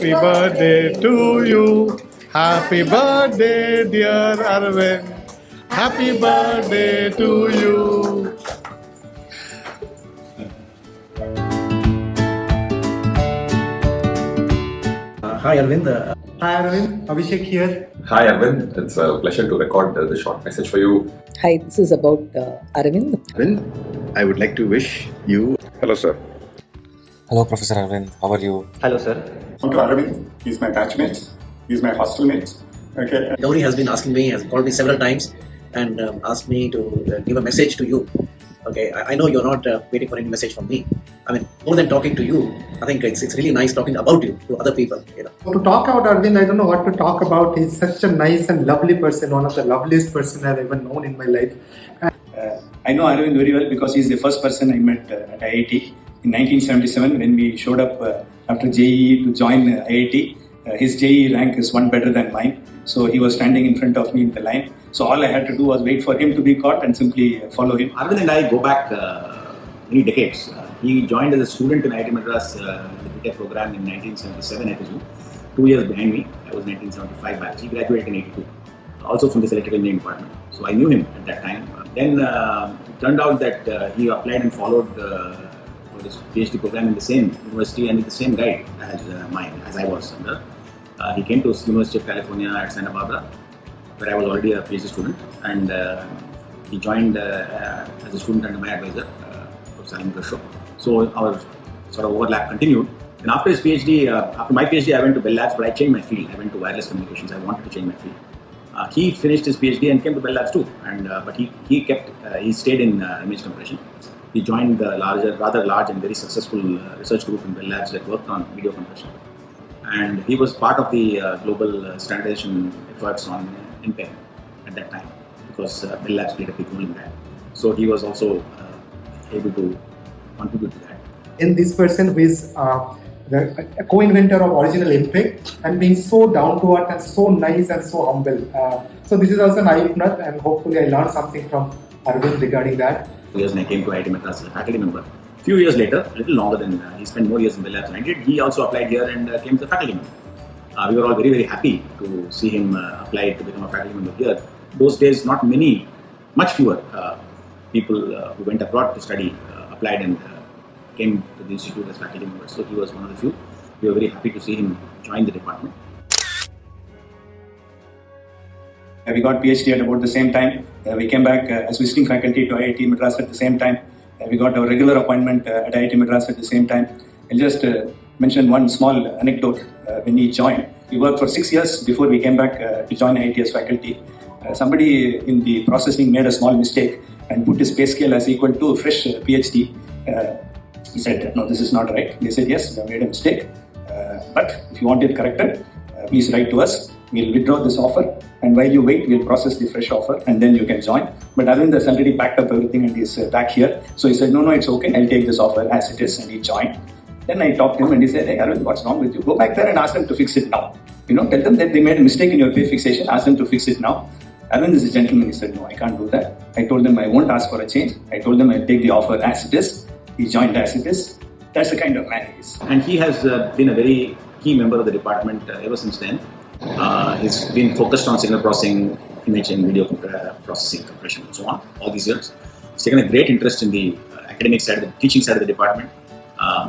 Happy birthday to you. Happy birthday, dear Aravind. Happy birthday to you. Hi Aravind. Hi Aravind, Abhishek here. Hi Aravind, it's a pleasure to record the short message for you. Hi, this is about Aravind. Aravind, I would like to wish you. Hello sir. Hello Professor Aravind, how are you? Hello sir. To Aravind, he's my batchmate, he's my hostel mate. Okay. Gauri has been asking me, has called me several times and asked me to give a message to you. Okay, I know you're not waiting for any message from me. I mean, more than talking to you, I think it's really nice talking about you to other people. You know. To talk about Aravind, I don't know what to talk about. He's such a nice and lovely person, one of the loveliest person I've ever known in my life. I know Aravind very well because he's the first person I met at IIT in 1977 when we showed up after JEE to join IIT. His JEE rank is one better than mine. So he was standing in front of me in the line. So all I had to do was wait for him to be caught and simply follow him. Aravind and I go back many decades. He joined as a student in IIT Madras, the BTech program in 1977, I presume. 2 years behind me. I was 1975 batch. He graduated in 82, also from this electrical engineering department. So I knew him at that time. Then it turned out that he applied and followed for this PhD program in the same university and with the same guide as mine, as I was under. He came to University of California at Santa Barbara, where I was already a PhD student, and he joined as a student under my advisor, Prof. Mentorship. So our sort of overlap continued. And after his PhD, after my PhD, I went to Bell Labs, but I changed my field. I went to wireless communications. I wanted to change my field. He finished his PhD and came to Bell Labs too, and but he stayed in image compression. He joined the rather large and very successful research group in Bell Labs that worked on video compression. And he was part of the global standardization efforts on InPen at that time, because Bell Labs played a big role in that. So he was also able to contribute to that. In this person who is a co-inventor of original Impact and being so down to earth and so nice and so humble. So this is also an eye-opener, and hopefully I learned something from Aravind regarding that. Years when I came to IIT Madras as a faculty member. Few years later, a little longer than he spent more years in Bell Labs than I did, he also applied here and came as a faculty member. We were all very, very happy to see him apply to become a faculty member here. Those days, much fewer people who went abroad to study applied and came to the institute as faculty members. So he was one of the few. We were very happy to see him join the department. We got PhD at about the same time. We came back as visiting faculty to IIT Madras at the same time. We got a regular appointment at IIT Madras at the same time. I'll just mention one small anecdote when he joined. We worked for 6 years before we came back to join IIT as faculty. Somebody in the processing made a small mistake and put his pay scale as equal to a fresh PhD. He said, no, this is not right. They said, yes, we made a mistake. But if you want it corrected, please write to us. We'll withdraw this offer, and while you wait, we'll process the fresh offer, and then you can join. But Aravind has already packed up everything and he's back here. So he said, no, it's okay. I'll take this offer as it is, and he joined. Then I talked to him and he said, hey Aravind, what's wrong with you? Go back there and ask them to fix it now. Tell them that they made a mistake in your pay fixation. Ask them to fix it now. Aravind is a gentleman. He said, no, I can't do that. I told them I won't ask for a change. I told them I'll take the offer as it is. He joined as it is. That's the kind of man he is. And he has been a very key member of the department ever since then. He's been focused on signal processing, image and video processing, compression, and so on, all these years. He's taken a great interest in the academic side, the teaching side of the department. I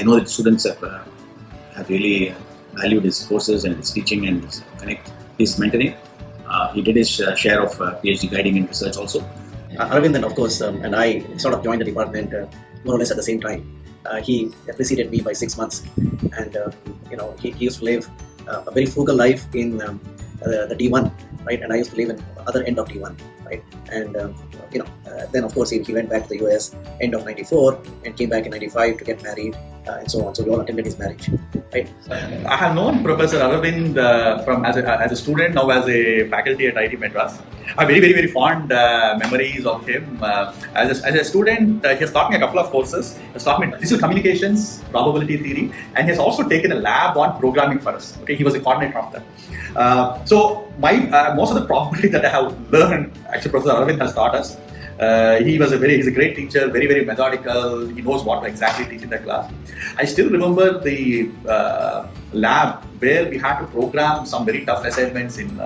know that students have really valued his courses and his teaching and his mentoring. He did his share of PhD guiding and research also. Aravind, and of course, and I sort of joined the department more or less at the same time. He preceded me by 6 months, and he used to live a very frugal life in the D1, right? And I used to live in the other end of D1, right? And then of course he went back to the US end of '94 and came back in '95 to get married and so on. So we all attended his marriage, right? I have known Professor Aravind from as a student, now as a faculty at IIT Madras. I have very, very, very fond memories of him. As a student, he has taught me a couple of courses. He has taught me digital communications, probability theory, and he has also taken a lab on programming for us. Okay, he was a coordinator of that. So most of the probability that I have learned, actually Professor Aravind has taught us. He's a great teacher, very, very methodical. He knows what to exactly teach in the class. I still remember the lab where we had to program some very tough assignments in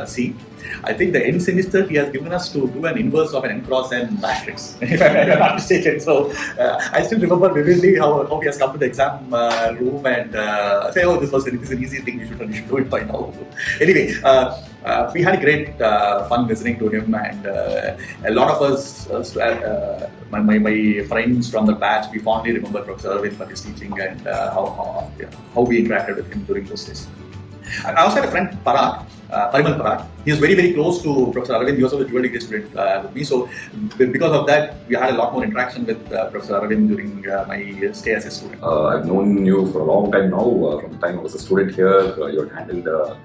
C. I think the end semester he has given us to do an inverse of an n cross n matrix, if I'm not mistaken. So I still remember vividly how he has come to the exam room and say, "Oh, this is an easy thing. You should do it by now." Anyway, we had a great fun listening to him, and a lot of us, my friends from the batch, we fondly remember Professor Aravind for his teaching and how we interacted with him during those days. And I also had a friend, Parimal Parag. He was very, very close to Professor Aravind. He was also a dual degree student with me. So because of that, we had a lot more interaction with Professor Aravind during my stay as a student. I've known you for a long time now. From the time I was a student here, you had handled a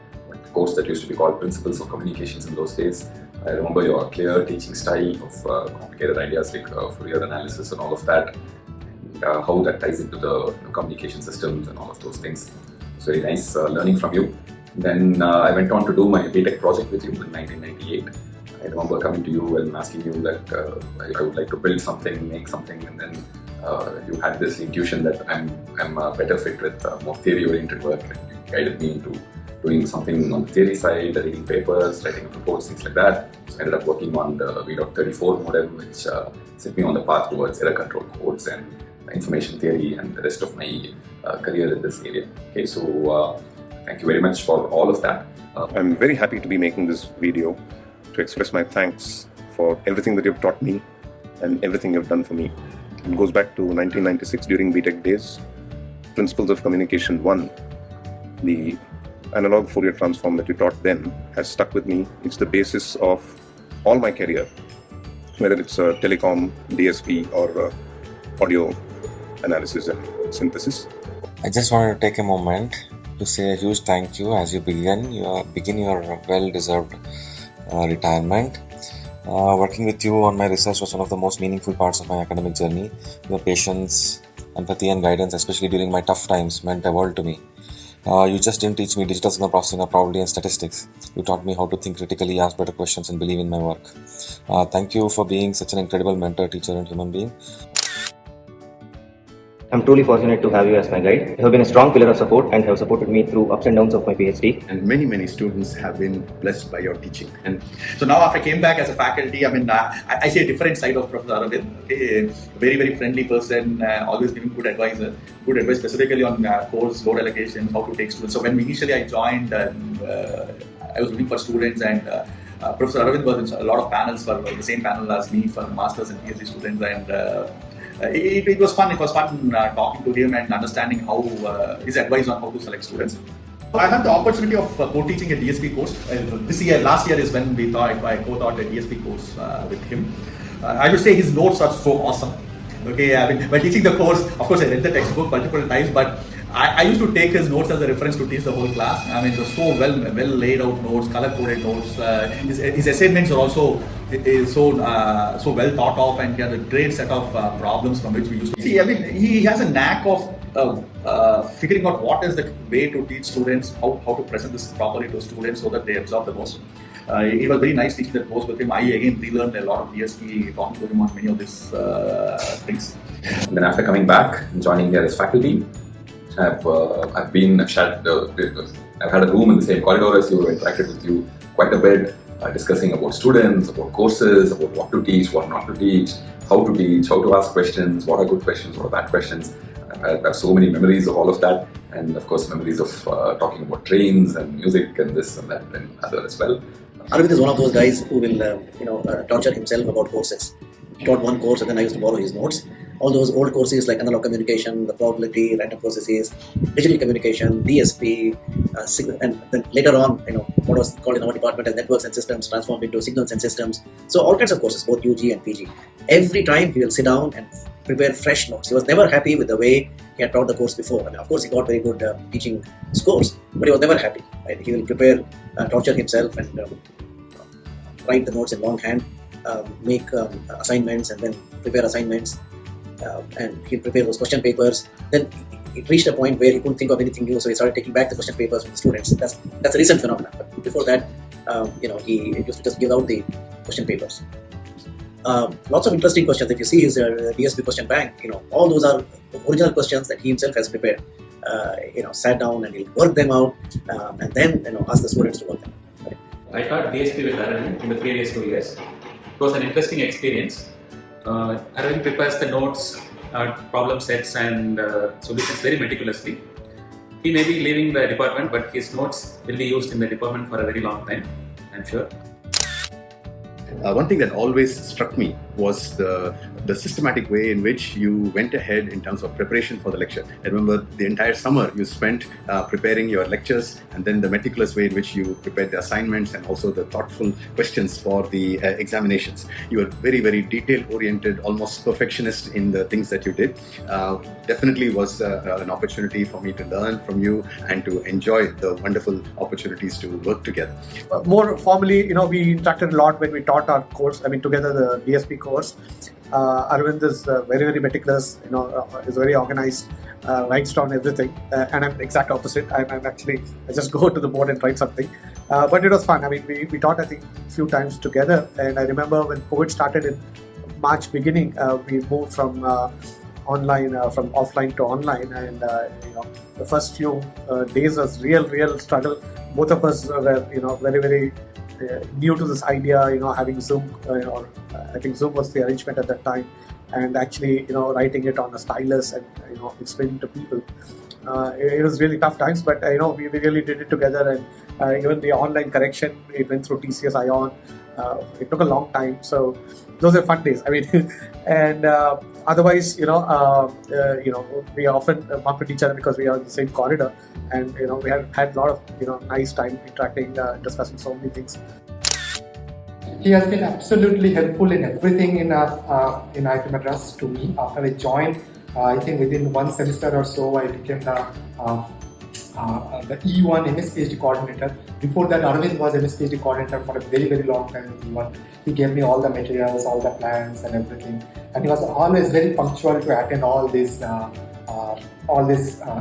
course that used to be called Principles of Communications in those days. I remember your clear teaching style of complicated ideas like Fourier analysis and all of that, and how that ties into the communication systems and all of those things. It's very nice learning from you. Then I went on to do my BTech project with you in 1998. I remember coming to you and asking you that I would like to build something, make something, and then you had this intuition that I'm a better fit with more theory-oriented work, and you guided me into doing something on the theory side, reading papers, writing reports, things like that. So I ended up working on the V.34 model, which set me on the path towards error control codes and information theory and the rest of my career in this area. Okay, so thank you very much for all of that. I'm very happy to be making this video to express my thanks for everything that you've taught me and everything you've done for me. It goes back to 1996 during BTech days. Principles of Communication 1, the analog Fourier transform that you taught then has stuck with me. It's the basis of all my career, whether it's telecom, DSP or audio analysis and synthesis. I just wanted to take a moment to say a huge thank you as you begin your well-deserved retirement. Working with you on my research was one of the most meaningful parts of my academic journey. Your patience, empathy and guidance, especially during my tough times, meant the world to me. You just didn't teach me digital signal processing or probability and statistics. You taught me how to think critically, ask better questions and believe in my work. Thank you for being such an incredible mentor, teacher and human being. I'm truly fortunate to have you as my guide. You have been a strong pillar of support and have supported me through ups and downs of my PhD. And many students have been blessed by your teaching. And so now after I came back as a faculty, I see a different side of Professor Aravind. Okay, very, very friendly person, always giving good advice specifically on course load allocations, how to take students. So when initially I joined, I was looking for students, and Professor Aravind was in a lot of panels for the same panel as me for masters and PhD students, and it was fun. It was fun talking to him and understanding how his advice on how to select students. I had the opportunity of co-teaching a DSP course. Last year is when I co-taught a DSP course with him. I should say his notes are so awesome. Okay, when teaching the course, of course I read the textbook multiple times, but I used to take his notes as a reference to teach the whole class. It was so well laid out notes, color-coded notes. His assignments are also so well thought of, and he has a great set of problems from which we used to see. He has a knack of figuring out what is the way to teach students, how to present this properly to students so that they absorb the most. It was very nice teaching that course with him. I again relearned a lot of DSP, talking to him on many of these things. And then after coming back and joining here as faculty, I've had a room in the same corridor as you, interacted with you quite a bit, discussing about students, about courses, about what to teach, what not to teach, how to ask questions, what are good questions, what are bad questions. I have so many memories of all of that, and of course memories of talking about trains and music and this and that and other as well. Aravind is one of those guys who will torture himself about courses. He taught one course and then I used to borrow his notes. All those old courses like analog communication, the probability, random processes, digital communication, DSP, and then later on, what was called in our department as networks and systems transformed into signals and systems. So all kinds of courses, both UG and PG. Every time he will sit down and prepare fresh notes. He was never happy with the way he had taught the course before. Of course, he got very good teaching scores, but he was never happy. Right? He will prepare, torture himself, and write the notes in longhand, make assignments, and then prepare assignments. And he'll prepare those question papers. Then it reached a point where he couldn't think of anything new, so he started taking back the question papers from the students. That's a recent phenomenon. But before that, he used to just give out the question papers. Lots of interesting questions. If you see his DSP question bank, all those are original questions that he himself has prepared. Sat down and he'll work them out, and then ask the students to work them out. I taught DSP with Aravind in the previous 2 years. It was an interesting experience. Aravind prepares the notes, problem sets and solutions very meticulously. He may be leaving the department, but his notes will be used in the department for a very long time, I'm sure. One thing that always struck me was the systematic way in which you went ahead in terms of preparation for the lecture. I remember the entire summer you spent preparing your lectures, and then the meticulous way in which you prepared the assignments and also the thoughtful questions for the examinations. You were very, very detail-oriented, almost perfectionist in the things that you did. Definitely was an opportunity for me to learn from you and to enjoy the wonderful opportunities to work together. More formally, we interacted a lot when we taught our course, together the DSP course. Aravind is very, very meticulous, is very organized, writes down everything, and I'm the exact opposite. I just go to the board and write something. But it was fun. We taught, I think, a few times together, and I remember when COVID started in March beginning, we moved from offline to online, and the first few days was real struggle. Both of us were, very, very new to this idea, having Zoom, I think Zoom was the arrangement at that time, and actually, writing it on a stylus and, explaining to people. It was really tough times, but, we really did it together, and even the online correction, it went through TCS ION. It took a long time, so those are fun days. And otherwise, we often bump into each other because we are in the same corridor, and we had a lot of nice time interacting, discussing so many things. He has been absolutely helpful in everything in IIT Madras to me. After I joined, I think within one semester or so, I became the E1 MS PhD coordinator. Before that, Aravind was MS PhD coordinator for a very, very long time with E1. He gave me all the materials, all the plans and everything. And he was always very punctual to attend all these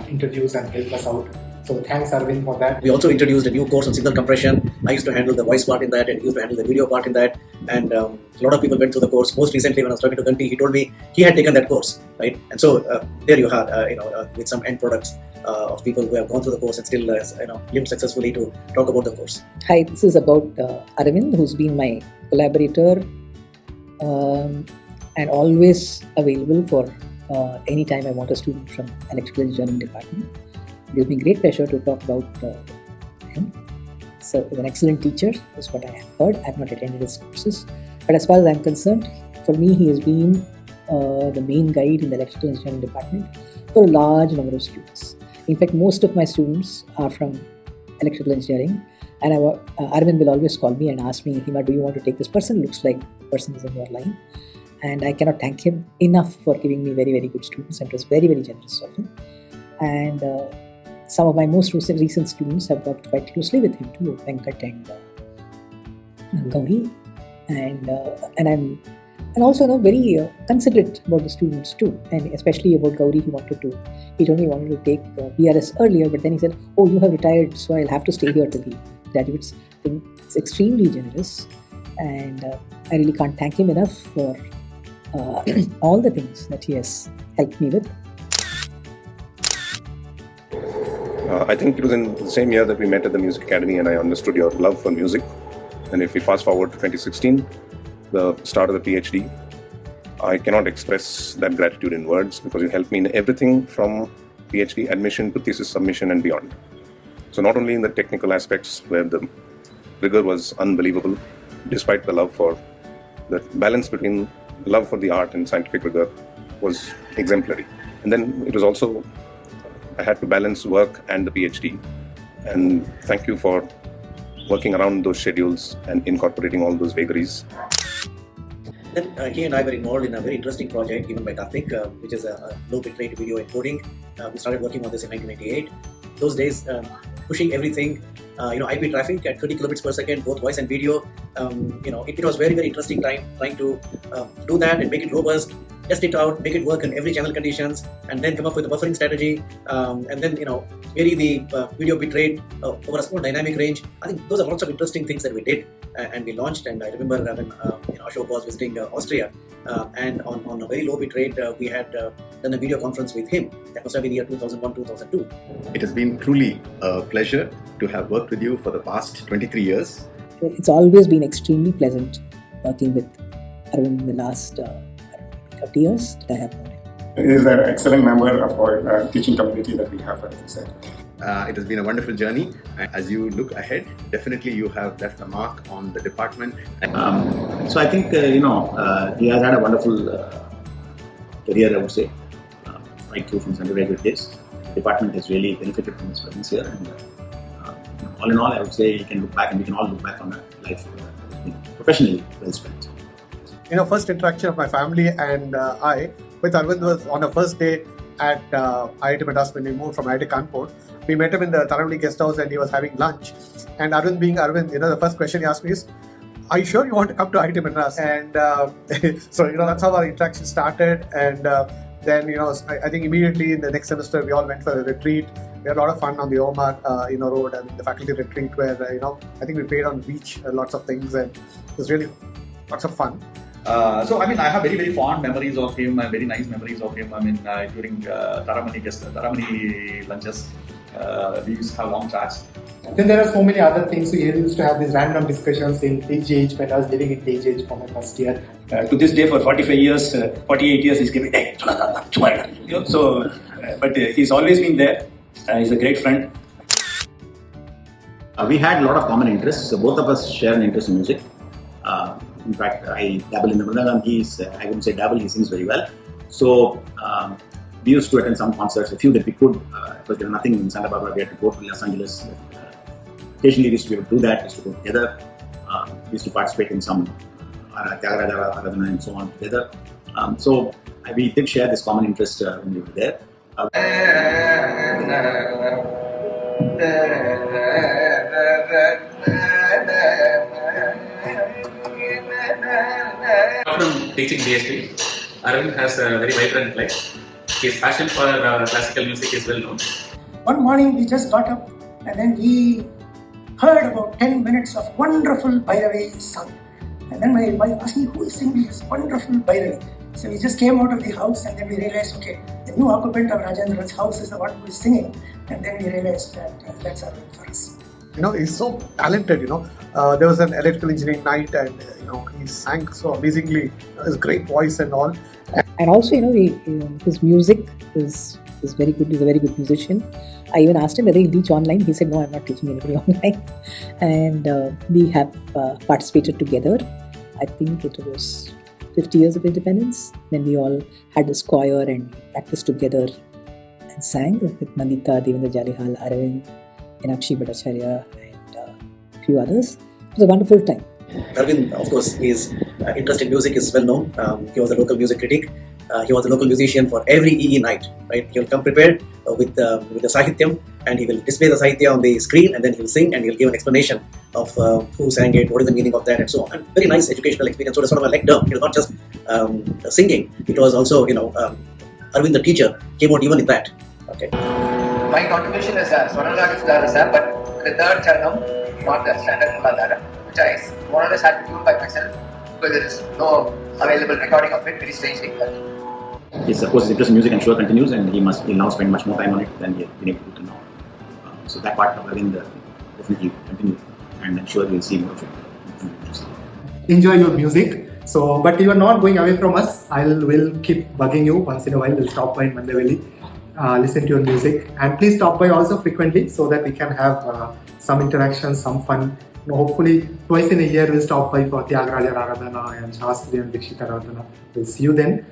interviews and help us out. So thanks Aravind for that. We also introduced a new course on signal compression. I used to handle the voice part in that, and he used to handle the video part in that. And a lot of people went through the course. Most recently, when I was talking to Ganti, he told me he had taken that course, right? And so there you are, with some end products of people who have gone through the course and still, lived successfully to talk about the course. Hi, this is about Aravind, who's been my collaborator and always available for any time I want a student from electrical engineering department. It gives me great pleasure to talk about him. So he's an excellent teacher, is what I have heard. I have not attended his courses, but as far as I'm concerned, for me he has been the main guide in the electrical engineering department for a large number of students. In fact, most of my students are from electrical engineering, and Aravind will always call me and ask me, Hima, do you want to take this person? Looks like the person is in your line. And I cannot thank him enough for giving me very, very good students, and was very, very generous of him. And some of my most recent students have worked quite closely with him too, Venkat and Gauri. And also very considerate about the students too, and especially about Gauri. He told me he wanted to take BRS earlier, but then he said, oh, you have retired, so I'll have to stay here till he graduates. I think it's extremely generous, and I really can't thank him enough for all the things that he has helped me with. I think it was in the same year that we met at the Music Academy, and I understood your love for music. And if we fast forward to 2016, the start of the PhD, I cannot express that gratitude in words, because you helped me in everything from PhD admission to thesis submission and beyond. So not only in the technical aspects where the rigor was unbelievable, despite the love for the balance between love for the art and scientific rigor was exemplary. And then it was also, I had to balance work and the PhD. And thank you for working around those schedules and incorporating all those vagaries. Then he and I were involved in a very interesting project given by Karthik, which is a low bitrate video encoding. We started working on this in 1998. Those days, pushing everything, IP traffic at 30 kilobits per second, both voice and video. It was very, very interesting time trying to do that and make it robust, test it out, make it work in every channel conditions, and then come up with a buffering strategy, and then vary the video bitrate over a small dynamic range. I think those are lots of interesting things that we did. and we launched. And I remember when Ashok was visiting Austria, and on a very low bit rate, we had done a video conference with him. That must have been year 2001-2002. It has been truly a pleasure to have worked with you for the past 23 years. It's always been extremely pleasant working with Aravind in the last 30 years that I have known him. He is an excellent member of our teaching community that we have, as I said. It has been a wonderful journey. As you look ahead, definitely you have left a mark on the department. So I think, he has had a wonderful career, I would say, right through from his undergraduate days. The department has really benefited from his presence here. And all in all, I would say he can look back, and we can all look back on a life professionally well spent. First interaction of my family and I with Aravind was on a first day at IIT Madras when we moved from IIT Kanpur. We met him in the Taramani guest house and he was having lunch. And Aravind being Aravind, the first question he asked me is, "Are you sure you want to come to IIT Madras?" And so, that's how our interaction started. And then, I think immediately in the next semester, we all went for a retreat. We had a lot of fun on the Omar, road, and the faculty retreat where, I think we played on the beach, lots of things, and it was really lots of fun. So I have very, very fond memories of him and very nice memories of him. During Taramani lunches, we used to have long chats. Then there are so many other things. We used to have these random discussions in TGH when I was living in TGH for my first year. To this day, for 48 years, he's giving, hey, so, but he's always been there. He's a great friend. We had a lot of common interests. So both of us share an interest in music. In fact, I dabble in the Mridangam. I wouldn't say dabble, he sings very well. So we used to attend some concerts, a few that we could, because there was nothing in Santa Barbara. We had to go to Los Angeles. Occasionally we used to be able to do that, we used to go together. We used to participate in some Tyagaraja, Aradhana and so on together. So we did share this common interest when we were there. From teaching DSP, Aravind has a very vibrant life. His passion for classical music is well known. One morning we just got up and then we heard about 10 minutes of wonderful Bhairavi sung. And then my wife asked me, who is singing this wonderful Bhairavi? So we just came out of the house and then we realized, okay, the new occupant of Rajendran's house is the one who is singing. And then we realized that that's Aravind for us. He's so talented, There was an electrical engineering night and, he sang so amazingly, his great voice and all. And also, his music is very good. He's a very good musician. I even asked him whether he'll teach online. He said, no, I'm not teaching anybody online. And we have participated together. I think it was 50 years of independence when we all had this choir and practiced together and sang with Nandita, Devendra Jalihal, Aravind, Enakshi Bhattacharya and a few others. It was a wonderful time. Aravind, of course, his interest in music is well known. He was a local music critic. He was a local musician for every EE night. Right? He will come prepared with the Sahityam, and he will display the Sahitya on the screen, and then he will sing and he will give an explanation of who sang it, what is the meaning of that, and so on. And very nice educational experience. So it's sort of a lecture. It was not just singing. It was also, Aravind the teacher came out even in that. Okay. My contribution is Swaranaga, but the third Charanam, not the standard Muladhara, which I more or less had to do by myself because there is no available recording of it, very strangely. Yes, of course, his interest in music, I'm sure, continues, and he'll now spend much more time on it than he has been able to do till now. So that part of Aravind definitely continue, and I'm sure we'll see more of it. Enjoy your music. So, but you are not going away from us. We'll keep bugging you once in a while. We'll stop by in Mandaveli, listen to your music, and please stop by also frequently so that we can have some interaction, some fun. Hopefully twice in a year we'll stop by for Tyagaraja Aradhana and Shastri and Dikshita Aradhana. We'll see you then.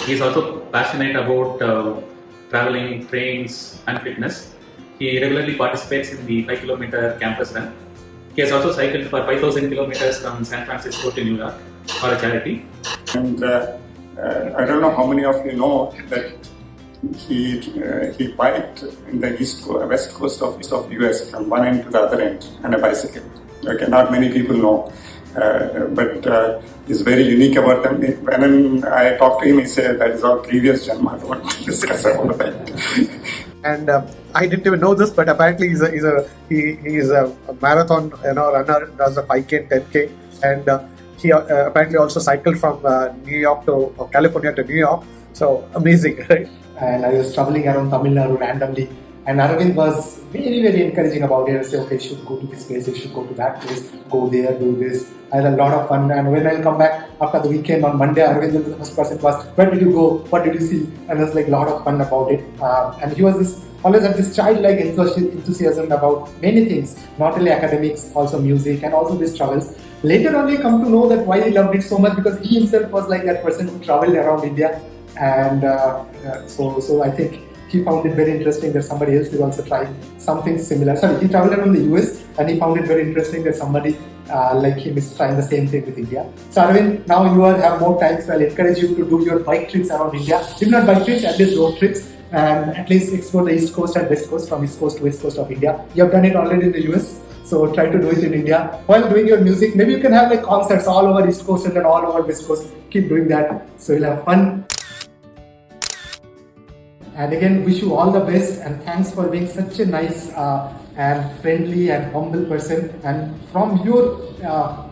He is also passionate about traveling, trains and fitness. He regularly participates in the 5 km campus run. He has also cycled for 5,000 kilometers from San Francisco to New York for a charity. And I don't know how many of you know that he biked in the west coast of US from one end to the other end on a bicycle. Okay, not many people know, but he's very unique about them. When I talked to him, he said that is our previous Janma. I don't want to discuss about that. And I didn't even know this, but apparently he's a marathon runner, does a 5K and 10K, and he apparently also cycled from New York to California to New York. So amazing, right? And I was traveling around Tamil Nadu randomly, and Aravind was very, very encouraging about it. I said, okay, you should go to this place, you should go to that place, go there, do this. I had a lot of fun, and when I come back after the weekend on Monday, Aravind was the first person to ask, where did you go, what did you see? And there was like a lot of fun about it. And he was always had this childlike enthusiasm about many things, not only academics, also music, and also these travels. Later on, I come to know that why he loved it so much, because he himself was like that person who traveled around India. And so I think he found it very interesting that somebody else is also trying something similar. Sorry, he traveled around the US, and he found it very interesting that somebody like him is trying the same thing with India. So Aravind, now you have more time, so I'll encourage you to do your bike trips around India. If not bike trips, at least road trips, and at least explore the East Coast and West Coast, from East Coast to West Coast of India. You have done it already in the US, so try to do it in India. While doing your music, maybe you can have like concerts all over East Coast and then all over West Coast. Keep doing that, so you'll have fun. And again, wish you all the best, and thanks for being such a nice and friendly and humble person. And from your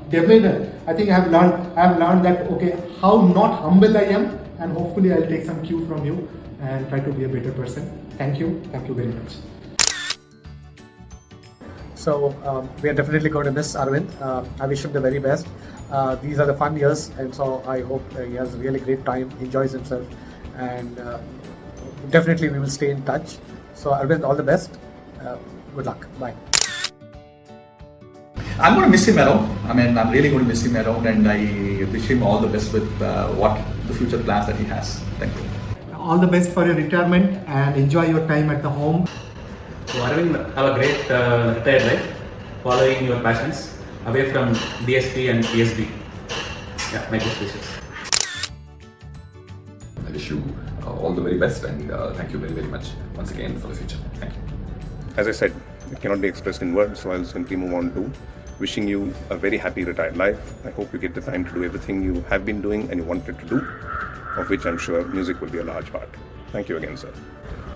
demeanor, I think I have learned that okay, how not humble I am, and hopefully I'll take some cue from you and try to be a better person. Thank you very much. So we are definitely going to miss Aravind. I wish him the very best. These are the fun years, and so I hope he has a really great time, enjoys himself, and definitely we will stay in touch. So Aravind, all the best. Good luck. Bye. I'm going to miss him around. I'm really going to miss him around, and I wish him all the best with what the future plans that he has. Thank you. All the best for your retirement, and enjoy your time at the home. So Aravind, have a great retired life, following your passions, away from DSP and PSB. Yeah, my best wishes. I wish you all the very best, and thank you very, very much once again for the future. Thank you. As I said, it cannot be expressed in words, so I'll simply move on to wishing you a very happy retired life. I hope you get the time to do everything you have been doing and you wanted to do, of which I'm sure music will be a large part. Thank you again, sir.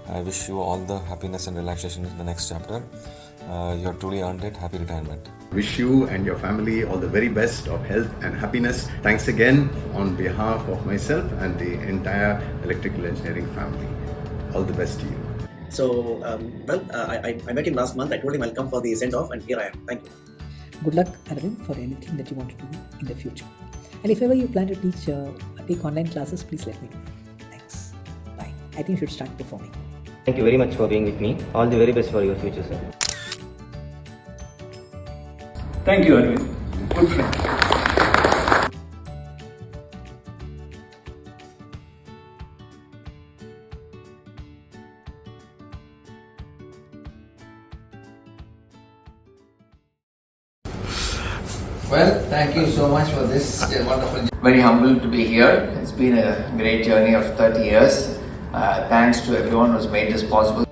I wish you all the happiness and relaxation in the next chapter. You have truly earned it. Happy retirement. Wish you and your family all the very best of health and happiness. Thanks again on behalf of myself and the entire electrical engineering family. All the best to you. So, I met him last month. I told him I'll come for the send-off, and here I am. Thank you. Good luck, Aravind, for anything that you want to do in the future. And if ever you plan to take online classes, please let me know. Thanks. Bye. I think you should start performing. Thank you very much for being with me. All the very best for your future, sir. Thank you, Aravind. Good friend. Well, thank you so much for this wonderful. Very humbled to be here. It's been a great journey of 30 years. Thanks to everyone who's made this possible.